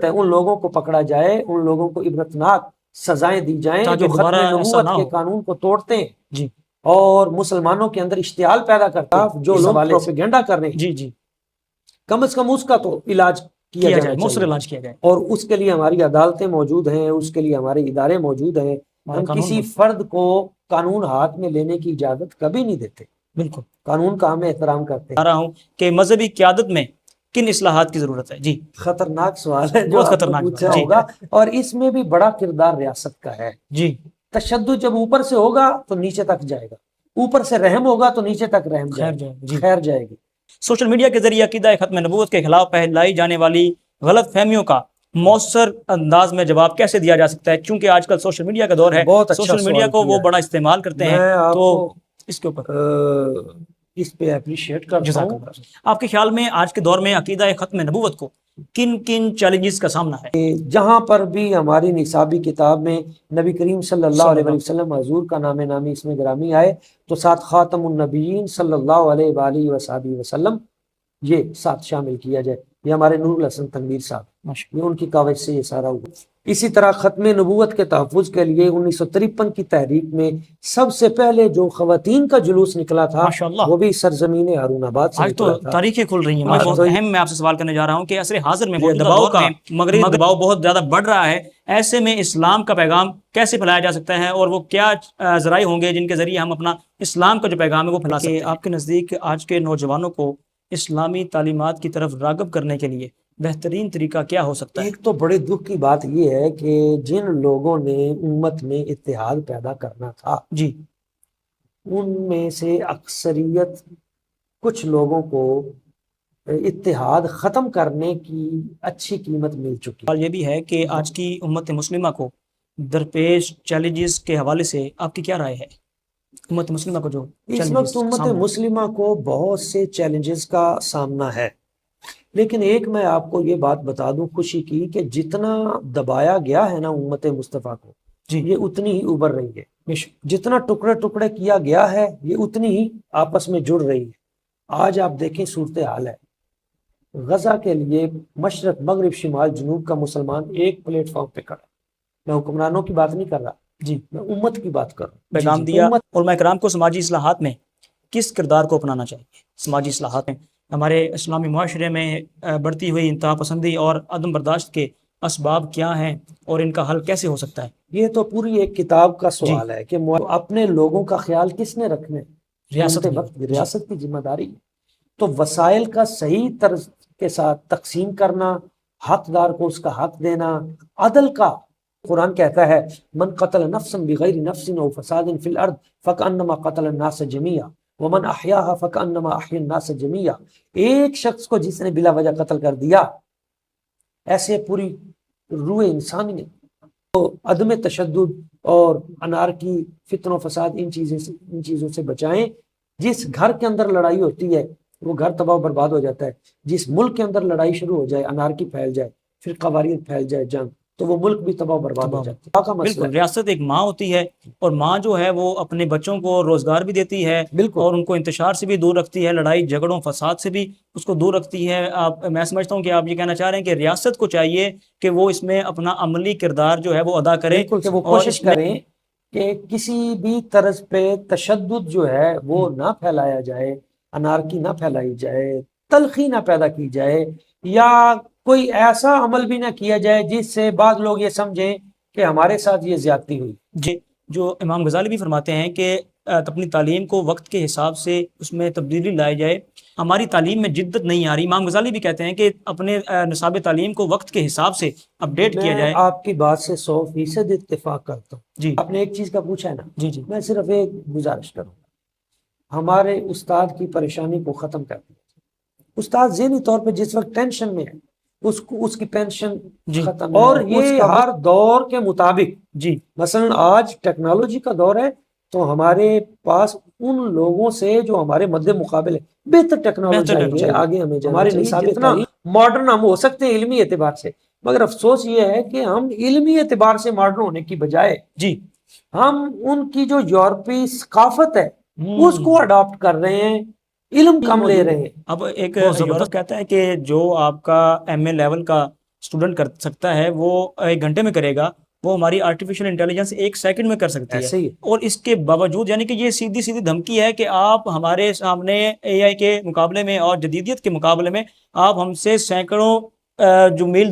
ضرورت ہے ان لوگوں کو پکڑا جائے، ان لوگوں کو عبرتناک سزائیں دی جائیں جو ختم نبوت کے قانون کو توڑتے ہیں جی، اور مسلمانوں کے اندر اشتعال پیدا کرتے ہیں۔ جو لوگ پروپیگنڈا کر رہے ہیں جی جی، کم از کم اس کا تو علاج کیا جائے، مؤثر علاج کیا جائے، اور اس کے لیے ہماری عدالتیں موجود ہیں، اس کے لیے ہمارے ادارے موجود ہیں۔ ہم کسی فرد کو قانون ہاتھ میں لینے کی اجازت کبھی نہیں دیتے، بالکل قانون کا ہم احترام کرتے ہیں۔ رہا ہوں کہ مذہبی قیادت میں کن اصلاحات کی ضرورت ہے؟ جی، خطرناک سوال ہے جو بہت آپ نے خطرناک پوچھا ہوگا، اور اس میں بھی بڑا کردار ریاست کا ہے۔ جی، تشدد جب اوپر سے ہوگا تو نیچے تک جائے گا، اوپر سے رحم ہوگا تو نیچے تک رحم خیر جائے گی۔ سوشل میڈیا کے ذریعے عقیدہ ختم نبوت کے خلاف پھیلائی جانے والی غلط فہمیوں کا مؤثر انداز میں جواب کیسے دیا جا سکتا ہے؟ چونکہ آج کل سوشل میڈیا کا دور ہے، سوشل میڈیا کو وہ بڑا استعمال کرتے ہیں، تو اس کے اوپر اس پہ اپریشیٹ کرتا ہوں۔ آپ کے خیال میں آج کے دور میں عقیدہ ختم نبوت کو کن کن چیلنجز کا سامنا ہے؟ جہاں پر بھی ہماری نصابی کتاب میں نبی کریم صلی اللہ علیہ وسلم حضور کا نام نامی اس میں گرامی آئے تو ساتھ خاتم النبیین صلی اللہ علیہ وآلہ وصحبہ وسلم یہ ساتھ شامل کیا جائے۔ یہ ہمارے نور الحسن تنویر صاحب، یہ ان کی کاوش سے یہ سارا ہوا۔ اسی طرح ختم نبوت کے تحفظ کے لیے 1953 کی تحریک میں سب سے پہلے جو خواتین کا جلوس نکلا تھا وہ بھی سرزمین ہارون آباد سے نکلا تھا۔ تاریخیں کھل رہی ہیں۔ بہت اہم میں آپ سے سوال کرنے جا رہا ہوں کہ عصر حاضر میں مغربی دباؤ بہت زیادہ بڑھ رہا ہے، ایسے میں اسلام کا پیغام کیسے پھیلایا جا سکتا ہے، اور وہ کیا ذرائع ہوں گے جن کے ذریعے ہم اپنا اسلام کا جو پیغام ہے وہ پھیلا سکتے ہیں؟ آپ کے نزدیک آج کے نوجوانوں کو اسلامی تعلیمات کی طرف راغب کرنے کے لیے بہترین طریقہ کیا ہو سکتا ہے؟ ایک تو بڑے دکھ کی بات یہ ہے کہ جن لوگوں نے امت میں اتحاد پیدا کرنا تھا جی، ان میں سے اکثریت کچھ لوگوں کو اتحاد ختم کرنے کی اچھی قیمت مل چکی۔ اور یہ بھی ہے کہ آج کی امت مسلمہ کو درپیش چیلنجز کے حوالے سے آپ کی کیا رائے ہے؟ امت مسلمہ کو جو اس وقت امت مسلمہ کو بہت سے چیلنجز کا سامنا ہے، لیکن ایک میں آپ کو یہ بات بتا دوں خوشی کی کہ جتنا دبایا گیا ہے نا امت مصطفیٰ کو یہ اتنی ہی ابھر رہی ہے، جتنا ٹکڑے ٹکڑے کیا گیا ہے یہ اتنی ہی آپس میں جڑ رہی ہے۔ آج آپ دیکھیں صورتحال ہے غزہ کے لیے مشرق مغرب شمال جنوب کا مسلمان ایک پلیٹ فارم پہ کھڑا۔ میں حکمرانوں کی بات نہیں کر رہا جی، میں امت کی بات کر رہا ہوں۔ پیغام دیا علماء کرام کو سماجی اصلاحات میں کس کردار کو اپنانا چاہیے؟ سماجی اصلاحات میں ہمارے اسلامی معاشرے میں بڑھتی ہوئی انتہا پسندی اور عدم برداشت کے اسباب کیا ہیں اور ان کا حل کیسے ہو سکتا ہے؟ یہ تو پوری ایک کتاب کا سوال ہے کہ اپنے لوگوں کا خیال کس نے رکھنا ہے؟ ریاست کی ذمہ داری ہے۔ تو وسائل کا صحیح طرز کے ساتھ تقسیم کرنا، حقدار کو اس کا حق دینا، عدل کا قرآن کہتا ہے من قتل نفسا بغیر نفس او فساد فی الارض فکأنما قتل الناس جميعا ومن احیاها فکأنما احیا الناس جميعا۔ ایک شخص کو جس نے بلا وجہ قتل کر دیا ایسے پوری روح انسانی نے۔ تو عدم تشدد اور انارکی، فتن و فساد ان چیزوں سے بچائیں۔ جس گھر کے اندر لڑائی ہوتی ہے وہ گھر تباہ و برباد ہو جاتا ہے، جس ملک کے اندر لڑائی شروع ہو جائے، انارکی پھیل جائے، پھر قواریت پھیل جائے، جنگ، تو وہ ملک بھی تباہ و برباد ہو جاتا ہے۔ بالکل، ریاست ایک ماں ہوتی ہے اور ماں جو ہے وہ اپنے بچوں کو روزگار بھی دیتی ہے اور ان کو انتشار سے بھی دور رکھتی ہے، لڑائی جھگڑوں فساد سے بھی اس کو دور رکھتی ہے۔ میں سمجھتا ہوں کہ آپ یہ کہنا چاہ رہے ہیں کہ ریاست کو چاہیے کہ وہ اس میں اپنا عملی کردار جو ہے وہ ادا کرے، کہ وہ کوشش کریں کہ کسی بھی طرز پہ تشدد جو ہے وہ نہ پھیلایا جائے، انارکی نہ پھیلائی جائے، تلخی نہ پیدا کی جائے، یا کوئی ایسا عمل بھی نہ کیا جائے جس سے بعض لوگ یہ سمجھیں کہ ہمارے ساتھ یہ زیادتی ہوئی۔ جی، جو امام غزالی بھی فرماتے ہیں کہ اپنی تعلیم کو وقت کے حساب سے اس میں تبدیلی لائی جائے، ہماری تعلیم میں جدت نہیں آ رہی۔ امام غزالی بھی کہتے ہیں کہ اپنے نصاب تعلیم کو وقت کے حساب سے اپڈیٹ کیا جائے۔ میں آپ کی بات سے 100% اتفاق کرتا ہوں۔ جی، آپ نے ایک چیز کا پوچھا ہے نا، جی جی، میں صرف ایک گزارش کروں گا، ہمارے استاد کی پریشانی کو ختم کر دیا۔ استاد ذہنی طور پہ جس وقت ٹینشن میں ہے اس کی پینشن ختم، اور یہ ہر دور کے مطابق جی، مثلا آج ٹیکنالوجی کا دور ہے تو ہمارے پاس ان لوگوں سے جو ہمارے مد مقابل ہے بہتر ٹیکنالوجی آگے ہمیں ہمارے نصاب اتنا ماڈرن ہم ہو سکتے ہیں علمی اعتبار سے، مگر افسوس یہ ہے کہ ہم علمی اعتبار سے ماڈرن ہونے کی بجائے جی ہم ان کی جو یورپی ثقافت ہے اس کو اڈاپٹ کر رہے ہیں، علم کم لے رہے ہیں۔ اب ایک زبردست کہتا ہے کہ جو آپ کا ایم اے لیول کا اسٹوڈنٹ کر سکتا ہے وہ 1 گھنٹے میں کرے گا، وہ ہماری آرٹیفیشل انٹیلیجنس 1 سیکنڈ میں کر سکتی ایسے ہی ہے۔ اور اس کے باوجود یعنی کہ یہ سیدھی سیدھی دھمکی ہے کہ آپ ہمارے سامنے اے آئی کے مقابلے میں اور جدیدیت کے مقابلے میں آپ ہم سے سینکڑوں جو میل